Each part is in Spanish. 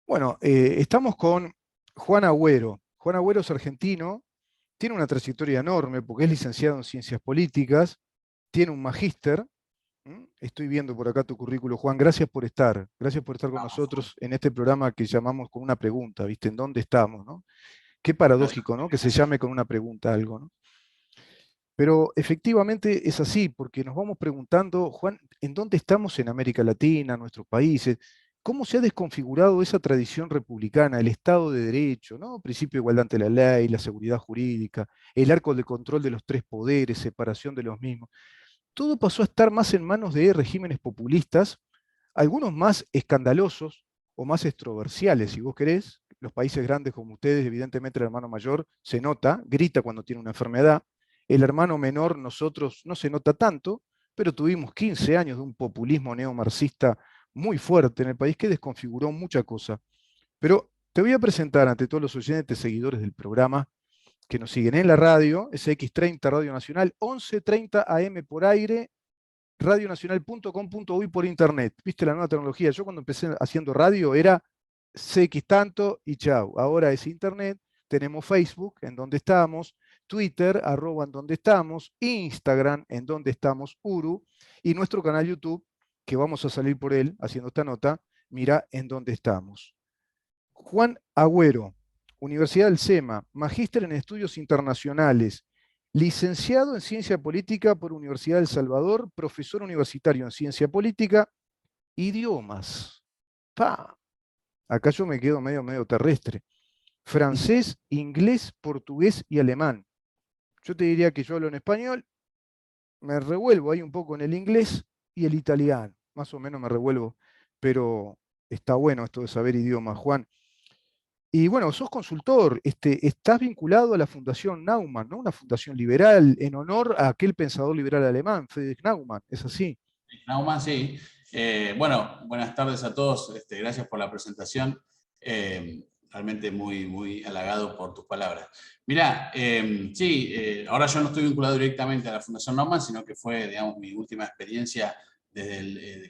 Bueno, estamos con Juan Agüero. Juan Agüero es argentino, tiene una trayectoria enorme porque es licenciado en Ciencias Políticas, tiene un magíster. Estoy viendo por acá tu currículo, Juan. Gracias por estar con Vamos, Juan. nosotros en este programa que llamamos con una pregunta, ¿viste? ¿En dónde estamos, no? Qué Un placer. paradójico, ¿no? Que se llame con una pregunta algo, ¿no? Pero efectivamente es así, porque nos vamos preguntando, Juan, ¿en dónde estamos en América Latina, nuestros países? ¿Cómo se ha desconfigurado esa tradición republicana, el Estado de Derecho, ¿no? Principio de igualdad ante la ley, la seguridad jurídica, el arco de control de los tres poderes, separación de los mismos? Todo pasó a estar más en manos de regímenes populistas, algunos más escandalosos o más extroversiales, si vos querés. Los países grandes como ustedes, evidentemente el hermano mayor se nota, grita cuando tiene una enfermedad. El hermano menor, nosotros, no se nota tanto, pero tuvimos 15 años de un populismo neomarxista muy fuerte en el país que desconfiguró mucha cosa. Pero te voy a presentar ante todos los oyentes seguidores del programa que nos siguen en la radio, SX30 Radio Nacional, 11:30 AM por aire, radionacional.com.uy por internet. ¿Viste la nueva tecnología? Yo cuando empecé haciendo radio era CX tanto y chau. Ahora es internet, tenemos Facebook, en donde estamos, Twitter, @ en donde estamos, Instagram, en donde estamos, Uru, y nuestro canal YouTube, que vamos a salir por él haciendo esta nota, mira en dónde estamos. Juan Agüero, Universidad del SEMA, magíster en estudios internacionales, licenciado en Ciencia Política por Universidad del Salvador, profesor universitario en Ciencia Política, idiomas. ¡Pa! Acá yo me quedo medio terrestre. Francés, inglés, portugués y alemán. Yo te diría que yo hablo en español, me revuelvo ahí un poco en el inglés y el italiano. Más o menos me revuelvo, pero está bueno esto de saber idiomas, Juan. Y bueno, sos consultor, estás vinculado a la Fundación Naumann, ¿no? Una fundación liberal en honor a aquel pensador liberal alemán, Friedrich Naumann, ¿es así? Naumann, sí. Bueno, buenas tardes a todos. Gracias por la presentación. Realmente muy halagado por tus palabras. Mirá, sí, ahora yo no estoy vinculado directamente a la Fundación Naumann, sino que fue, digamos, mi última experiencia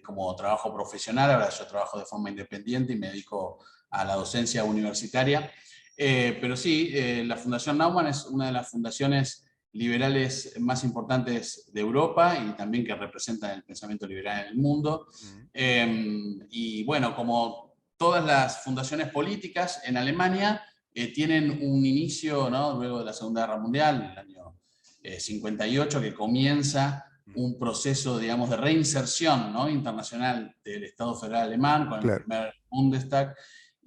como trabajo profesional. Ahora yo trabajo de forma independiente y me dedico a la docencia universitaria. Pero sí, la Fundación Naumann es una de las fundaciones liberales más importantes de Europa y también que representan el pensamiento liberal en el mundo. Mm. Y bueno, como todas las fundaciones políticas en Alemania, tienen un inicio, ¿no? Luego de la Segunda Guerra Mundial, en el año 58, que comienza un proceso, digamos, de reinserción, ¿no? Internacional del Estado Federal Alemán con el Claro. primer Bundestag,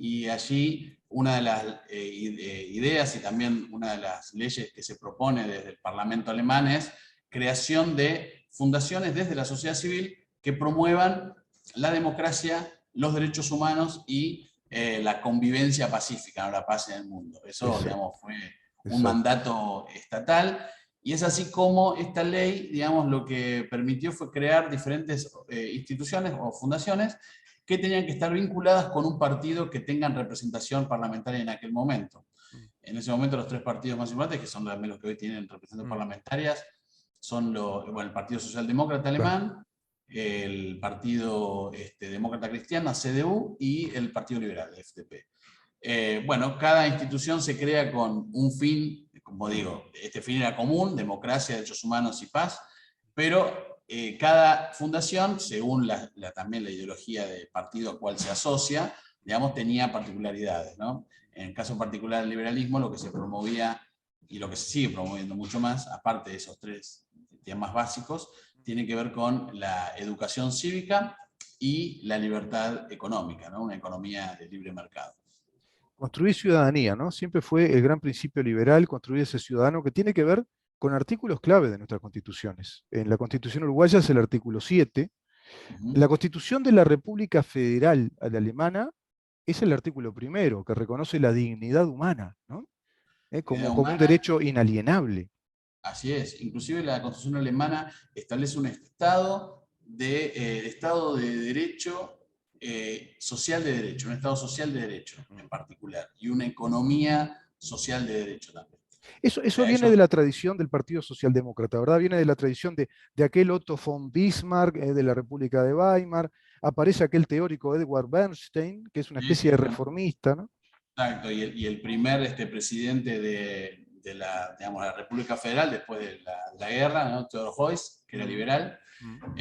y allí una de las ideas y también una de las leyes que se propone desde el Parlamento alemán es creación de fundaciones desde la sociedad civil que promuevan la democracia, los derechos humanos y la convivencia pacífica, ¿no? La paz en el mundo. Eso, Exacto, digamos, fue un exacto. mandato estatal. Y es así como esta ley, digamos, lo que permitió fue crear diferentes instituciones o fundaciones que tenían que estar vinculadas con un partido que tengan representación parlamentaria en aquel momento. Mm, En ese momento los tres partidos más importantes, que son también los que hoy tienen representación mm, parlamentarias, son bueno, el Partido Socialdemócrata claro. Alemán, el Partido Demócrata Cristiano, CDU, y el Partido Liberal, FDP. Bueno, cada institución se crea con un fin, como digo, este fin era común, democracia, derechos humanos y paz, pero cada fundación, según también la ideología de partido al cual se asocia, digamos, tenía particularidades, ¿no? En el caso particular del liberalismo, lo que se promovía y lo que se sigue promoviendo mucho más, aparte de esos tres temas básicos, tiene que ver con la educación cívica y la libertad económica, ¿no? Una economía de libre mercado. Construir ciudadanía, ¿no? Siempre fue el gran principio liberal, construir ese ciudadano que tiene que ver con artículos clave de nuestras constituciones. En la Constitución uruguaya es el artículo 7. La Constitución de la República Federal Alemana es el artículo 1, que reconoce la dignidad humana, ¿no? Dignidad Como un humana. derecho inalienable. Así es, inclusive la Constitución alemana establece un estado de derecho, social de derecho, un estado social de derecho en particular, y una economía social de derecho también. O Eso sea, viene de ellos, la tradición del Partido Socialdemócrata, ¿verdad? Viene de la tradición de aquel Otto von Bismarck, de la República de Weimar. aparece aquel teórico Edward Bernstein, que es una Sí, especie sí, de bueno, reformista, ¿no? exacto, y el primer presidente de la, digamos, la República Federal después de la guerra, ¿no? Theodor Heuss, que era Mm, liberal. mm.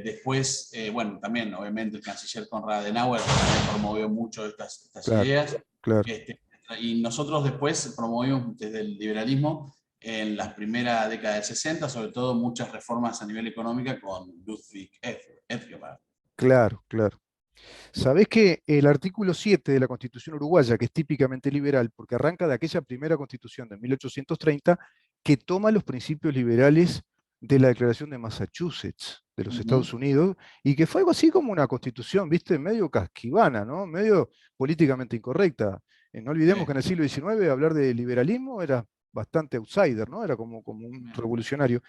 Después, bueno, también obviamente el canciller Konrad Adenauer también promovió mucho estas Claro, ideas. claro. Este, y nosotros después promovimos desde el liberalismo en las primeras décadas del 60, sobre todo muchas reformas a nivel económico con Ludwig Erhard. Claro, claro. Sabés que el artículo 7 de la Constitución uruguaya, que es típicamente liberal, porque arranca de aquella primera constitución de 1830, que toma los principios liberales de la Declaración de Massachusetts, de los Ujú. Estados Unidos, y que fue algo así como una constitución, viste, medio casquivana, ¿no? Medio políticamente incorrecta. No olvidemos Sí, que en el siglo XIX hablar de liberalismo era bastante outsider, ¿no? Era como un revolucionario.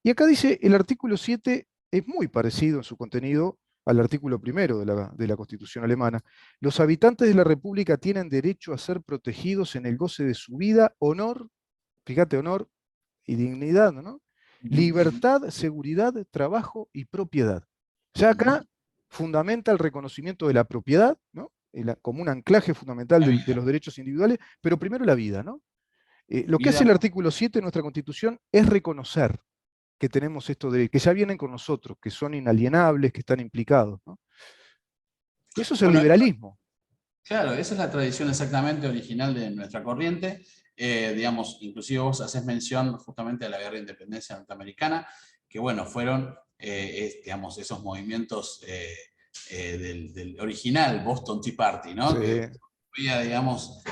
Y acá dice, el artículo 7 es muy parecido en su contenido al artículo primero de la Constitución alemana. Los habitantes de la República tienen derecho a ser protegidos en el goce de su vida, honor, fíjate, honor y dignidad, ¿no? ujú, ujú, Libertad, seguridad, trabajo y propiedad. Ya ujú. acá fundamenta el reconocimiento de la propiedad, ¿no? Como un anclaje fundamental La de vida. los derechos individuales, pero primero la vida, ¿no? Lo que hace Vida. el artículo 7 de nuestra Constitución es reconocer que tenemos esto de que ya vienen con nosotros, que son inalienables, que están implicados, ¿no? Eso es el Bueno, liberalismo. claro, esa es la tradición exactamente original de nuestra corriente. Digamos, inclusive vos haces mención justamente a la guerra de independencia norteamericana, que bueno, fueron, digamos, esos movimientos del original Boston Tea Party, Sí, ¿no? Que había, digamos,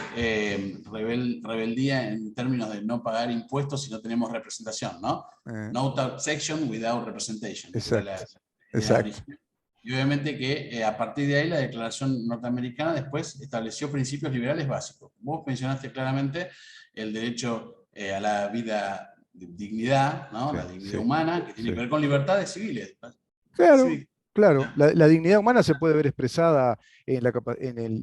rebeldía en términos de no pagar impuestos si no tenemos representación, ¿no? eh, No taxation without representation, que era exacto, la idea exacto. original. Y obviamente que a partir de ahí la Declaración Norteamericana después estableció principios liberales básicos. Vos mencionaste claramente el derecho a la vida, dignidad, ¿no? Sí, La dignidad sí, humana, que tiene sí. que ver con libertades civiles. Claro, Sí, claro. La dignidad humana se puede ver expresada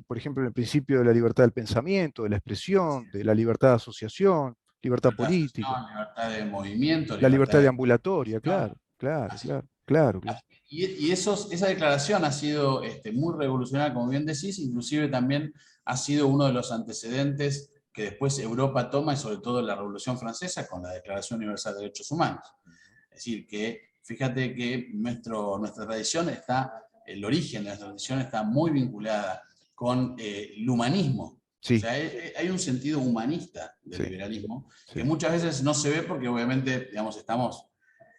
por ejemplo, en el principio de la libertad del pensamiento, de la expresión, de la libertad de asociación, libertad libertad de política, asociación, libertad de movimiento, la libertad libertad de de ambulatoria, claro, expresión. claro, Así. claro, claro, claro. Y esa declaración ha sido muy revolucionaria, como bien decís, inclusive también ha sido uno de los antecedentes que después Europa toma, y sobre todo la Revolución Francesa, con la Declaración Universal de Derechos Humanos. Es decir, que fíjate que nuestra tradición está, el origen de nuestra tradición está muy vinculada con el humanismo. O Sí, sea, hay un sentido humanista del sí, liberalismo que sí. muchas veces no se ve porque obviamente, digamos, estamos,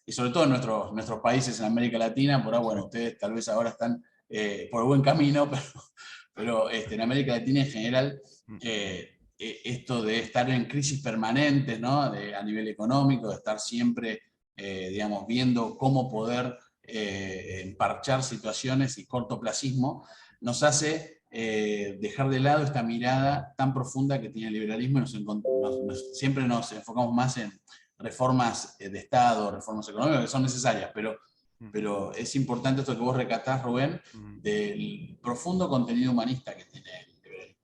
y sobre todo en nuestros países en América Latina, por ahí, Sí. bueno, ustedes tal vez ahora están por buen camino, pero en América Latina en general, Mm. esto de estar en crisis permanentes, ¿no? A nivel económico, de estar siempre, digamos, viendo cómo poder emparchar situaciones y cortoplacismo, nos hace dejar de lado esta mirada tan profunda que tiene el liberalismo y siempre nos enfocamos más en reformas de Estado, reformas económicas que son necesarias, Mm. pero es importante esto que vos recatás, Rubén, Mm. del profundo contenido humanista que tiene el liberalismo.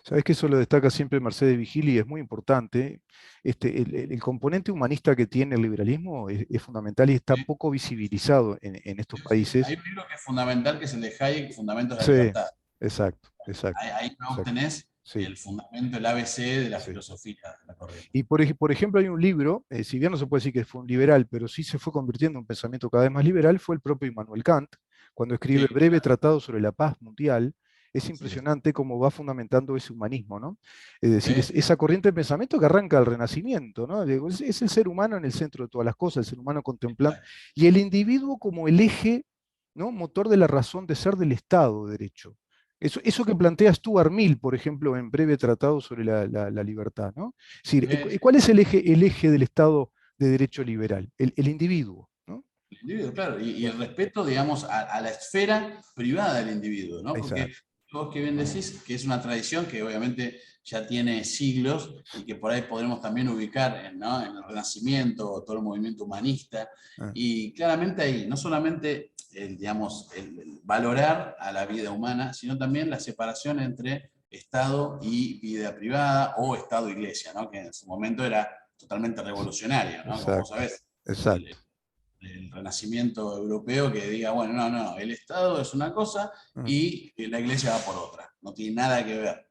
Sabes que eso lo destaca siempre Mercedes Vigili y es muy importante. El componente humanista que tiene el liberalismo es fundamental y está ¿Sí? poco visibilizado en estos países. Hay un libro que es fundamental, que es el de Hayek, Fundamentos de la Sí, Libertad. exacto, exacto, Ahí vos exacto. tenés Sí, el fundamento, el ABC de la sí. filosofía de la corriente. Y por ejemplo, hay un libro, si bien no se puede decir que fue un liberal, pero sí se fue convirtiendo en un pensamiento cada vez más liberal, fue el propio Immanuel Kant, cuando escribe Sí, Breve Tratado sobre la Paz Mundial. Es sí, impresionante cómo va fundamentando ese humanismo, ¿no? Es decir, sí, esa corriente de pensamiento que arranca del Renacimiento, ¿no? Digo, es el ser humano en el centro de todas las cosas, el ser humano contemplando, exacto. y el individuo como el eje, ¿no? Motor de la razón de ser del Estado de Derecho. Eso que planteas tú, Armil, por ejemplo, en Breve Tratado sobre la libertad, ¿no? Es decir, Sí, ¿cuál es el eje del Estado de Derecho liberal? El individuo, ¿no? el individuo, claro, y el respeto, digamos, a la esfera privada del individuo, ¿no? Porque Exacto. vos que bien decís que es una tradición que obviamente ya tiene siglos y que por ahí podremos también ubicar ¿no? en el Renacimiento, todo el movimiento humanista, Ah, y claramente ahí, no solamente digamos, el valorar a la vida humana, sino también la separación entre Estado y vida privada o Estado-Iglesia, ¿no? Que en su momento era totalmente revolucionario, ¿no? Como vos exacto, sabés, el, exacto. el renacimiento europeo que diga, bueno, no, el Estado es una cosa y la Iglesia va por otra, no tiene nada que ver.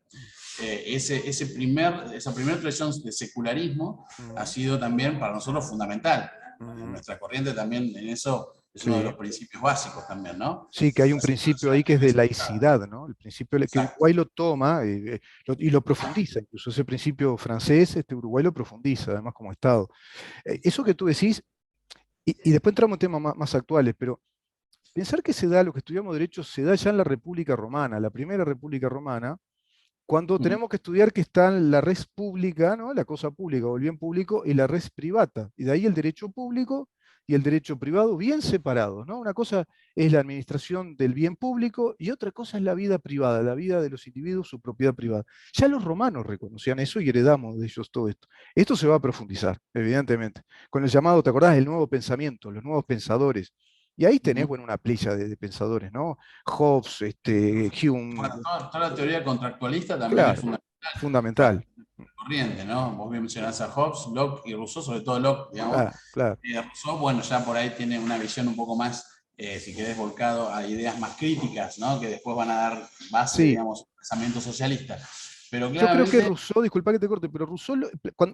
Esa primera tradición de secularismo ha sido también para nosotros fundamental. Nuestra corriente también en eso es uno de los principios básicos también, ¿no? Sí, que hay un Así principio la ahí que es de iglesia laicidad, ¿no? El principio que exacto. Uruguay lo toma y lo profundiza, incluso ese principio francés, Uruguay lo profundiza, además como Estado. Eso que tú decís, y después entramos en temas más actuales, pero pensar que se da, lo que estudiamos derecho, se da ya en la República Romana, la primera República Romana, cuando tenemos que estudiar que están la res pública, ¿no? La cosa pública o el bien público, y la res privata. Y de ahí el derecho público y el derecho privado bien separados, ¿no? Una cosa es la administración del bien público y otra cosa es la vida privada, la vida de los individuos, su propiedad privada. Ya los romanos reconocían eso y heredamos de ellos todo esto. Esto se va a profundizar, evidentemente, con el llamado, ¿te acordás? El nuevo pensamiento, los nuevos pensadores. Y ahí tenés, bueno, una playa de pensadores, ¿no? Hobbes, Hume. Bueno, toda la teoría contractualista también es Claro, fundamental fundamental. para la corriente, ¿no? Vos bien mencionás a Hobbes, Locke y Rousseau, sobre todo Locke, digamos. Ah, claro. Rousseau, bueno, ya por ahí tiene una visión un poco más, si querés, volcado a ideas más críticas, ¿no? Que después van a dar base, Sí, digamos, al pensamiento socialista. Pero yo creo que claramente, Rousseau, disculpa que te corte, pero Rousseau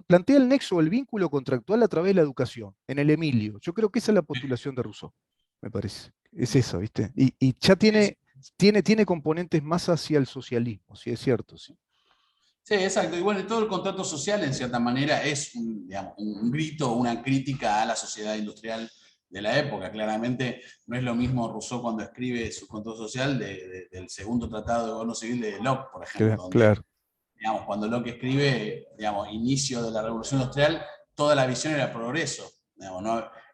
plantea el nexo o el vínculo contractual a través de la educación, en el Emilio. Yo creo que esa es la postulación de Rousseau, me parece. Es eso, ¿viste? Y ya es, tiene componentes más hacia el socialismo, sí, es cierto, sí. sí, exacto. Y bueno, todo el contrato social, en cierta manera, es un, digamos, un grito, una crítica a la sociedad industrial de la época. Claramente no es lo mismo Rousseau cuando escribe su contrato social del segundo tratado de gobierno civil de Locke, por ejemplo, donde, Claro. digamos, cuando Locke escribe, digamos, inicio de la revolución industrial, toda la visión era progreso. Digamos,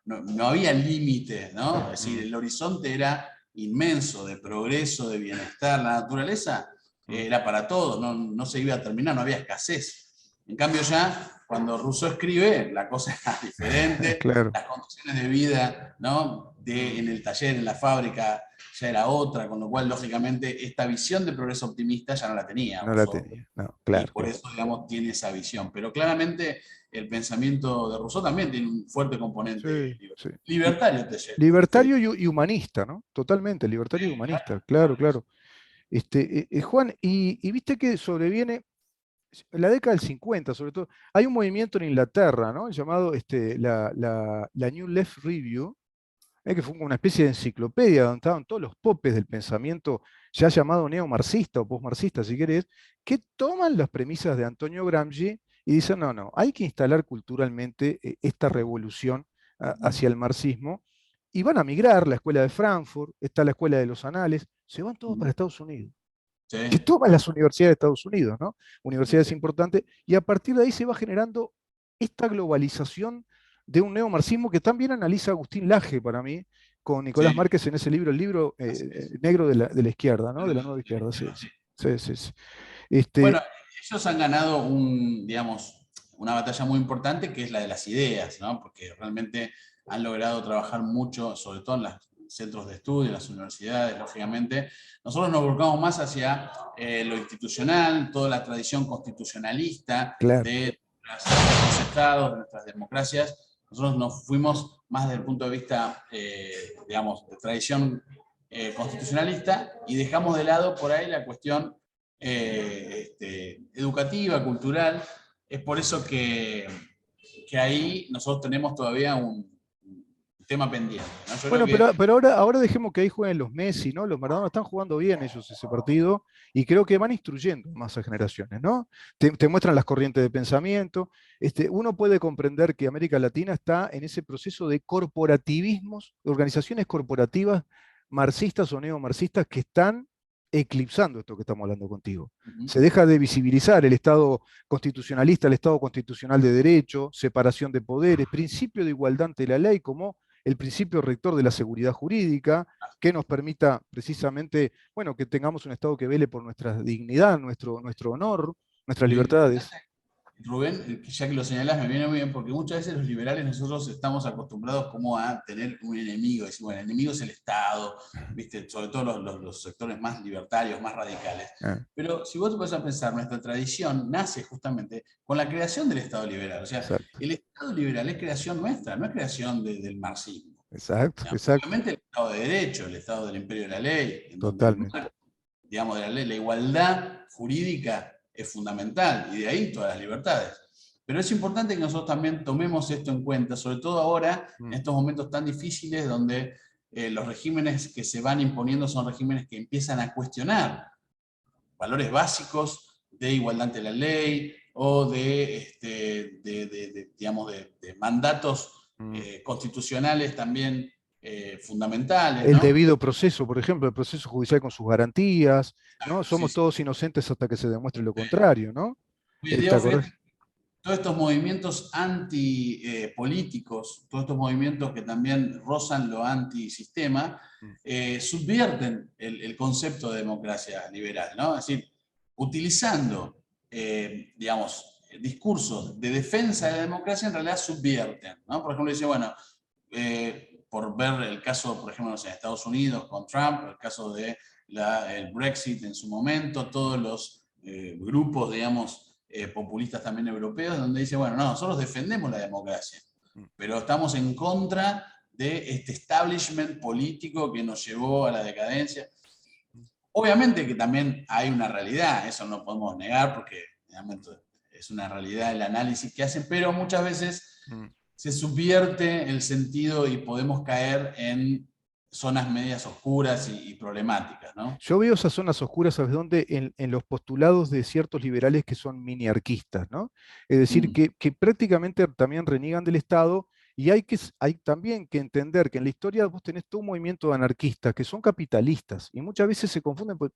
no había límite, ¿no? Es decir, el horizonte era inmenso de progreso, de bienestar. La naturaleza era para todos, no se iba a terminar, no había escasez. En cambio ya, cuando Rousseau escribe, la cosa era diferente, Claro. las condiciones de vida, ¿no? En el taller, en la fábrica, ya era otra, con lo cual, lógicamente, esta visión de progreso optimista ya no la tenía No la Rousseau. tenía. No, Y claro, por eso, digamos, tiene esa visión. Pero claramente el pensamiento de Rousseau también tiene un fuerte componente sí, sí. libertario, Libertario y humanista, ¿no? Totalmente, libertario y humanista, claro. claro, claro. Juan, y viste que sobreviene en la década del 50, sobre todo, hay un movimiento en Inglaterra, ¿no? Llamado la New Left Review, que fue como una especie de enciclopedia donde estaban todos los popes del pensamiento ya llamado neomarxista o postmarxista, si querés, que toman las premisas de Antonio Gramsci y dicen, no, hay que instalar culturalmente esta revolución hacia el marxismo, y van a migrar la escuela de Frankfurt, está la escuela de los anales, se van todos para Estados Unidos que Sí, toman las universidades de Estados Unidos, ¿no? Universidades importantes, y a partir de ahí se va generando esta globalización de un neomarxismo que también analiza Agustín Laje para mí, con Nicolás sí. Márquez en ese libro, el libro Así es. negro de la izquierda, ¿no? De la nueva De la izquierda, sí, izquierda, sí, sí. sí, sí, sí. Bueno, Este, ellos han ganado digamos, una batalla muy importante que es la de las ideas, ¿no? Porque realmente han logrado trabajar mucho, sobre todo en los centros de estudio, en las universidades, lógicamente. Nosotros nos volcamos más hacia lo institucional, toda la tradición constitucionalista claro, de nuestros estados, de nuestras democracias. Nosotros nos fuimos más desde el punto de vista, digamos, de tradición constitucionalista y dejamos de lado por ahí la cuestión educativa, cultural. Es por eso que ahí nosotros tenemos todavía un tema pendiente, ¿no? Yo creo bueno, que pero ahora dejemos que ahí jueguen los Messi, ¿no? Los Maradona están jugando bien ellos ese partido y creo que van instruyendo más a generaciones, ¿no? Te muestran las corrientes de pensamiento. Uno puede comprender que América Latina está en ese proceso de corporativismos, de organizaciones corporativas marxistas o neomarxistas que están eclipsando esto que estamos hablando contigo. Se deja de visibilizar el Estado constitucionalista, el Estado constitucional de derecho, separación de poderes, principio de igualdad ante la ley como el principio rector de la seguridad jurídica, que nos permita precisamente, bueno, que tengamos un Estado que vele por nuestra dignidad, nuestro honor, nuestras lo importante, libertades. Rubén, ya que lo señalás, me viene muy bien, porque muchas veces los liberales nosotros estamos acostumbrados como a tener un enemigo, decir, bueno, el enemigo es el Estado, ¿viste? Sobre todo los sectores más libertarios, más radicales. Ah, Pero si vos te vas a pensar, nuestra tradición nace justamente con la creación del Estado liberal. O sea, exacto. el Estado liberal es creación nuestra, no es creación del marxismo. Exacto, Digamos, exacto, obviamente el Estado de Derecho, el Estado del imperio de la ley, en donde el totalmente. marco, digamos, de la ley, la igualdad jurídica es fundamental, y de ahí todas las libertades. Pero es importante que nosotros también tomemos esto en cuenta, sobre todo ahora, en Mm, estos momentos tan difíciles, donde los regímenes que se van imponiendo son regímenes que empiezan a cuestionar valores básicos de igualdad ante la ley o digamos, de mandatos mm. constitucionales también fundamentales, El ¿no? debido proceso, por ejemplo, el proceso judicial con sus garantías, ¿no? Sí, Somos sí. todos inocentes hasta que se demuestre lo contrario, ¿no? ¿Te Diego, acordás? fíjate, todos estos movimientos antipolíticos, todos estos movimientos que también rozan lo antisistema, Mm, subvierten el concepto de democracia liberal, ¿no? Es decir, utilizando, digamos, discursos de defensa de la democracia, en realidad subvierten, ¿no? Por ejemplo, dice, bueno, por ver el caso, por ejemplo, no sé, en Estados Unidos con Trump, el caso de el Brexit en su momento, todos los grupos, digamos, populistas también europeos, donde dice, bueno, no, nosotros defendemos la democracia, mm. pero estamos en contra de este establishment político que nos llevó a la decadencia. Obviamente que también hay una realidad, eso no podemos negar porque realmente es una realidad el análisis que hacen, pero muchas veces Mm. se subvierte el sentido y podemos caer en zonas medias oscuras y problemáticas, ¿no? Yo veo esas zonas oscuras, ¿sabes dónde? En los postulados de ciertos liberales que son mini-arquistas, ¿no? Es decir, Mm, que prácticamente también reniegan del Estado y hay también que entender que en la historia vos tenés todo un movimiento de anarquistas que son capitalistas y muchas veces se confunden, pues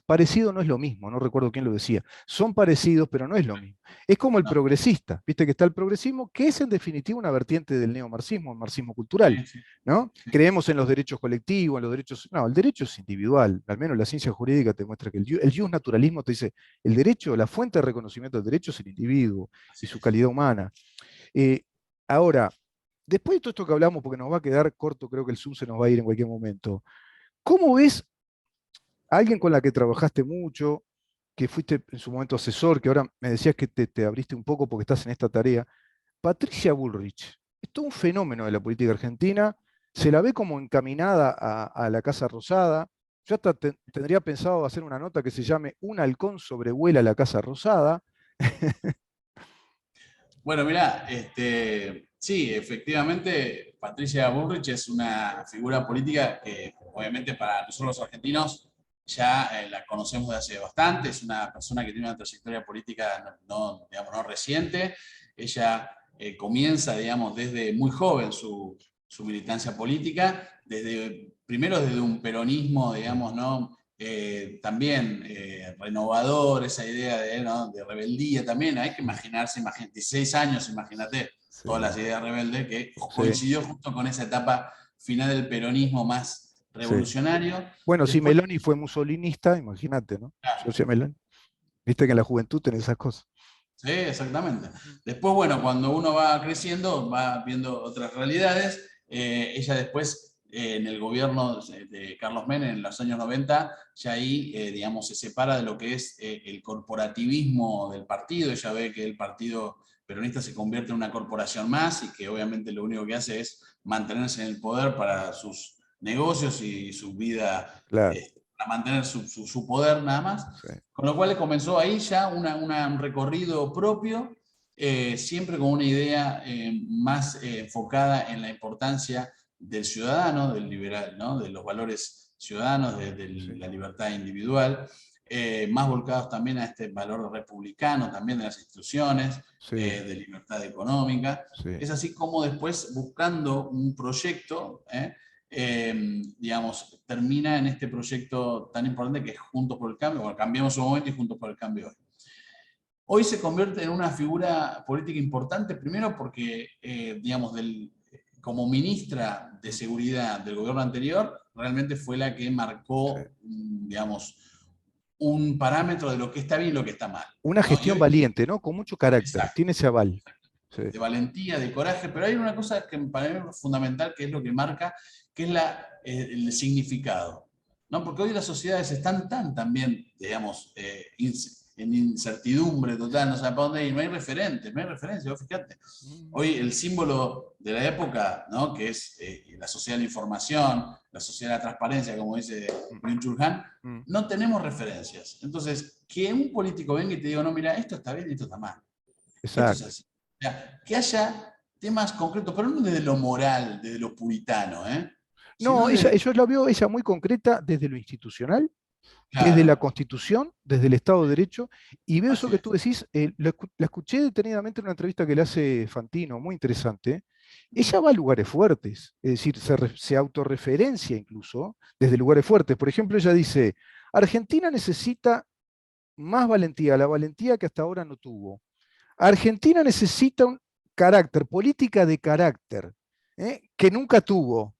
parecido no es lo mismo, no recuerdo quién lo decía. Son parecidos, pero no es lo mismo. Es como el no, progresista, viste que está el progresismo, que es en definitiva una vertiente del neomarxismo, el marxismo cultural, sí, sí, ¿no? sí, Creemos en los derechos colectivos, en los derechos... No, el derecho es individual, al menos la ciencia jurídica te muestra que el naturalismo te dice, el derecho, la fuente de reconocimiento del derecho es el individuo y así su es. calidad humana. Ahora, después de todo esto que hablamos, porque nos va a quedar corto, creo que el Zoom se nos va a ir en cualquier momento, ¿cómo ves a alguien con la que trabajaste mucho, que fuiste en su momento asesor, que ahora me decías que te abriste un poco porque estás en esta tarea? Patricia Bullrich, es todo un fenómeno de la política argentina, se la ve como encaminada a la Casa Rosada. Yo hasta tendría pensado hacer una nota que se llame Un halcón sobrevuela la Casa Rosada. Bueno, mira, sí, efectivamente, Patricia Bullrich es una figura política que obviamente para nosotros los argentinos ya la conocemos de hace bastante, es una persona que tiene una trayectoria política digamos, no reciente. Ella comienza, digamos, desde muy joven su militancia política, primero desde un peronismo, digamos, ¿no? También renovador, esa idea de, ¿no? de rebeldía también. Hay que imaginarse, 16 años, imagínate, Sí, todas las ideas rebeldes, que sí, coincidió justo con esa etapa final del peronismo más sí. revolucionario. Bueno, si Después, Meloni fue musolinista, imagínate, ¿no? claro, Giorgia Meloni. Viste que en la juventud tenés esas cosas. sí, exactamente. Después, bueno, cuando uno va creciendo, va viendo otras realidades. Ella después, en el gobierno de Carlos Menem en los años 90, ya ahí, digamos, se separa de lo que es el corporativismo del partido. Ella ve que el partido peronista se convierte en una corporación más y que obviamente lo único que hace es mantenerse en el poder para sus negocios y su vida, Claro, para mantener su poder nada más. sí, Con lo cual comenzó ahí ya un recorrido propio, siempre con una idea más enfocada en la importancia del ciudadano, del liberal, ¿no? De los valores ciudadanos, de sí, la libertad individual, más volcados también a este valor republicano, también de las instituciones, sí, de libertad económica. sí. Es así como después, buscando un proyecto, digamos, termina en este proyecto tan importante que es Juntos por el Cambio, bueno, cambiamos un momento y Juntos por el Cambio hoy. Hoy se convierte en una figura política importante, primero porque, digamos, como ministra de Mm, Seguridad del gobierno anterior, realmente fue la que sí. marcó, digamos, un parámetro de lo que está bien y lo que está mal, Una ¿no? Y gestión hoy, valiente, ¿no? Con mucho carácter, exacto, tiene ese aval. Sí, de valentía, de coraje, pero hay una cosa que para mí es fundamental, que es lo que marca, que es el significado. ¿No? Porque hoy las sociedades están tan también, digamos, en incertidumbre total, no sabe para dónde ir, no hay referentes, no hay referencias, vos fíjate. Hoy el símbolo de la época, ¿no? Que es la sociedad de la información, la sociedad de la transparencia, como dice Byung-Chul Han, no tenemos referencias. Entonces, que un político venga y te diga, no, mira, esto está bien y esto está mal. Esto es Exacto. así. O sea, que haya temas concretos, pero no desde lo moral, desde lo puritano, sino No, ella, desde... yo la veo ella muy concreta desde lo institucional, desde la Claro, Constitución, desde el Estado de Derecho, y veo eso así que es. tú decís, la escuché detenidamente en una entrevista que le hace Fantino, muy interesante. Ella va a lugares fuertes, es decir, se autorreferencia incluso desde lugares fuertes. Por ejemplo, ella dice, Argentina necesita más valentía, la valentía que hasta ahora no tuvo. Argentina necesita un carácter, política de carácter, que nunca tuvo.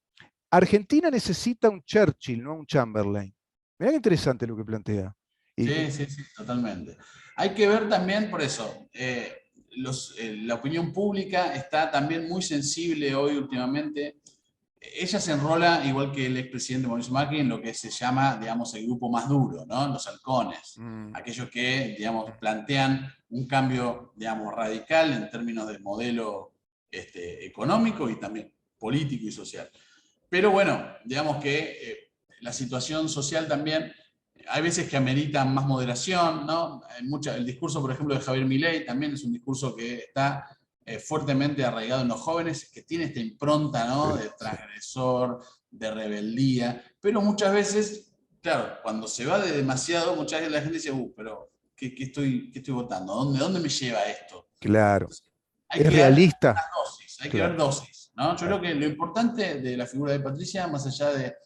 Argentina necesita un Churchill, no un Chamberlain. Mirá qué interesante lo que plantea. Y, Sí, sí, sí, totalmente. Hay que ver también, por eso, la opinión pública está también muy sensible hoy últimamente. Ella se enrola, igual que el expresidente Mauricio Macri, en lo que se llama, digamos, el grupo más duro, ¿no? Los halcones. mm, Aquellos que, digamos, plantean un cambio, digamos, radical en términos de modelo económico y también político y social. Pero bueno, digamos que la situación social también, hay veces que ameritan más moderación, ¿no? El discurso, por ejemplo, de Javier Milei también es un discurso que está fuertemente arraigado en los jóvenes, que tiene esta impronta, sí, ¿no? De sí. transgresor, de rebeldía, pero muchas veces, claro, cuando se va de demasiado, muchas veces la gente dice, pero qué estoy votando? ¿Dónde me lleva esto? Claro. Entonces, hay Es que dar realista. unas dosis, hay que ver Claro, dosis, ¿no? Yo creo claro. que lo importante de la figura de Patricia, más allá de,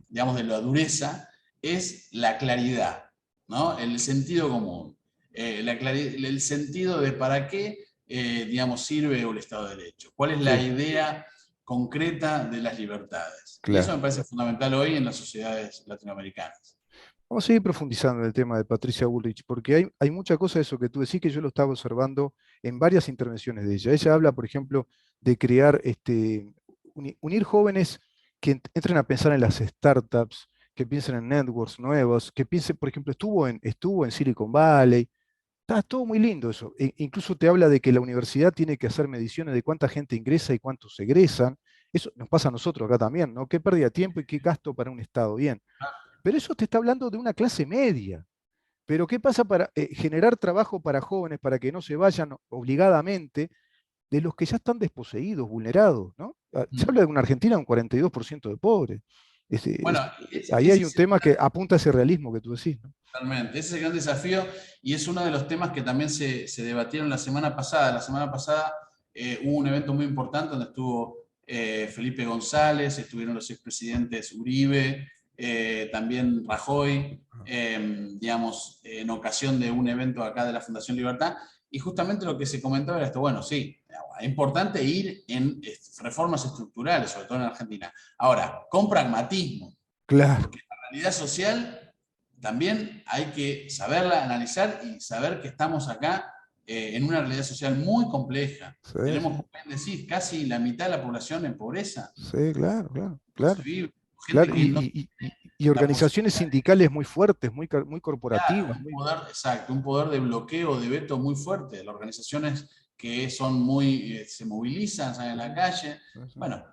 digamos, de la dureza, es la claridad, ¿no? El sentido común, el sentido de para qué, digamos, sirve el Estado de Derecho, cuál es la Sí, idea concreta de las libertades. Y eso claro. me parece fundamental hoy en las sociedades latinoamericanas. Vamos a seguir profundizando en el tema de Patricia Bullrich, porque hay mucha cosa de eso que tú decís que yo lo estaba observando en varias intervenciones de ella. Ella habla, por ejemplo, de crear, unir jóvenes que entren a pensar en las startups, que piensen en networks nuevos, que piensen, por ejemplo, estuvo en Silicon Valley. Está todo muy lindo eso. Incluso te habla de que la universidad tiene que hacer mediciones de cuánta gente ingresa y cuántos egresan. Eso nos pasa a nosotros acá también, ¿no? Qué pérdida de tiempo y qué gasto para un Estado. Bien. Pero eso te está hablando de una clase media. Pero ¿qué pasa para generar trabajo para jóvenes, para que no se vayan obligadamente de los que ya están desposeídos, vulnerados, ¿no? Se habla de una Argentina de un 42% de pobres. Bueno, Ahí ese hay un es el tema que apunta a ese realismo que tú decís, ¿no? Totalmente, ese es el gran desafío y es uno de los temas que también se debatieron la semana pasada. La semana pasada hubo un evento muy importante donde estuvo Felipe González, estuvieron los expresidentes Uribe, también Rajoy, digamos, en ocasión de un evento acá de la Fundación Libertad, y justamente lo que se comentaba era esto, bueno, sí, es importante ir en reformas estructurales, sobre todo en Argentina. Ahora, con pragmatismo, Claro, porque la realidad social también hay que saberla analizar y saber que estamos acá en una realidad social muy compleja. sí, Tenemos, sí, como bien decir, casi la mitad de la población en pobreza. sí, claro, claro, No se claro. vive. Gente Claro, que no y tiene la organizaciones posibilidad sindicales muy fuertes, muy de corporativas, un muy... poder, exacto, un poder de bloqueo, de veto muy fuerte. Las organizaciones que son muy, se movilizan, salen a la calle. Sí, sí. Bueno,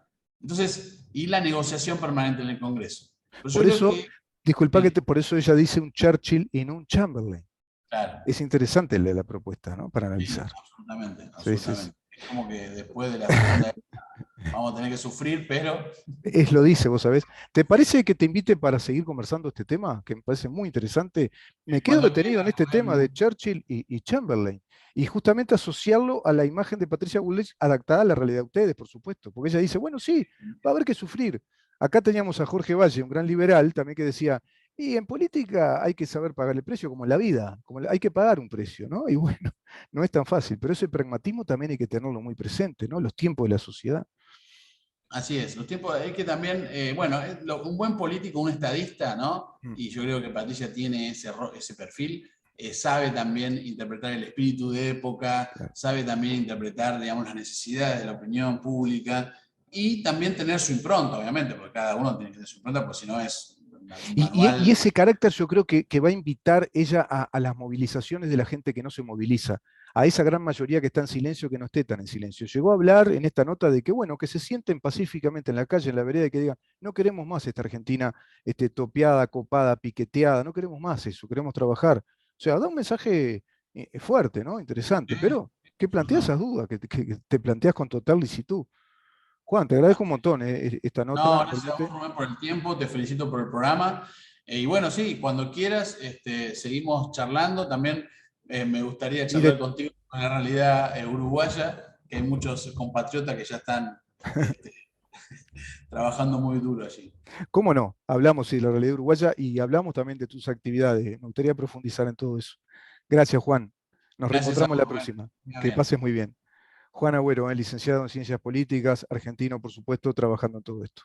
entonces, y la negociación permanente en el Congreso. Pero yo Por creo eso, que, disculpa sí, por eso ella dice un Churchill y no un Chamberlain. claro. Es interesante la propuesta, ¿no? Para Sí, analizar. absolutamente, Sí, sí, sí. absolutamente. Es como que después de la Segunda Guerra vamos a tener que sufrir, pero Lo dice, vos sabés. ¿Te parece que te invite para seguir conversando este tema? Que me parece muy interesante. Me quedo cuando detenido en quieras este tema de podemos. Churchill y Chamberlain. Y justamente asociarlo a la imagen de Patricia Bullrich adaptada a la realidad de ustedes, por supuesto. Porque ella dice, bueno, sí, va a haber que sufrir. Acá teníamos a Jorge Valle, un gran liberal, también que decía, y en política hay que saber pagar el precio como en la vida, hay que pagar un precio, ¿no? Y bueno, no es tan fácil, pero ese pragmatismo también hay que tenerlo muy presente, ¿no? Los tiempos de la sociedad. Así es, los tiempos, es que también, bueno, un buen político, un estadista, ¿no? Mm, Y yo creo que Patricia tiene ese perfil, sabe también interpretar el espíritu de época, claro. sabe también interpretar, digamos, las necesidades de la opinión pública y también tener su impronta, obviamente, porque cada uno tiene que tener su impronta, porque si no es el Y manual. ese carácter yo creo que va a invitar ella a las movilizaciones de la gente que no se moviliza, a esa gran mayoría que está en silencio, que no esté tan en silencio. Llegó a hablar en esta nota de que, bueno, que se sienten pacíficamente en la calle, en la vereda, y que digan, no queremos más esta Argentina topeada, copada, piqueteada, no queremos más eso, queremos trabajar. O sea, da un mensaje fuerte, ¿no? Interesante, Sí, pero que plantea esas absolutamente. dudas, que te planteas con total licitud. Juan, te agradezco un montón esta nota, No, gracias a vos, realmente. Rubén, por el tiempo, te felicito por el programa. Y bueno, sí, cuando quieras, seguimos charlando. También me gustaría Y charlar contigo con la realidad uruguaya, que hay muchos compatriotas que ya están este, trabajando muy duro allí. ¿Cómo no? Hablamos sí, de la realidad uruguaya y hablamos también de tus actividades. Me gustaría profundizar en todo eso. Gracias, Juan. Nos Gracias a reencontramos vos, la Rubén. próxima. Muy Que bien. pases muy bien. Juan Agüero, licenciado en Ciencias Políticas, argentino, por supuesto, trabajando en todo esto.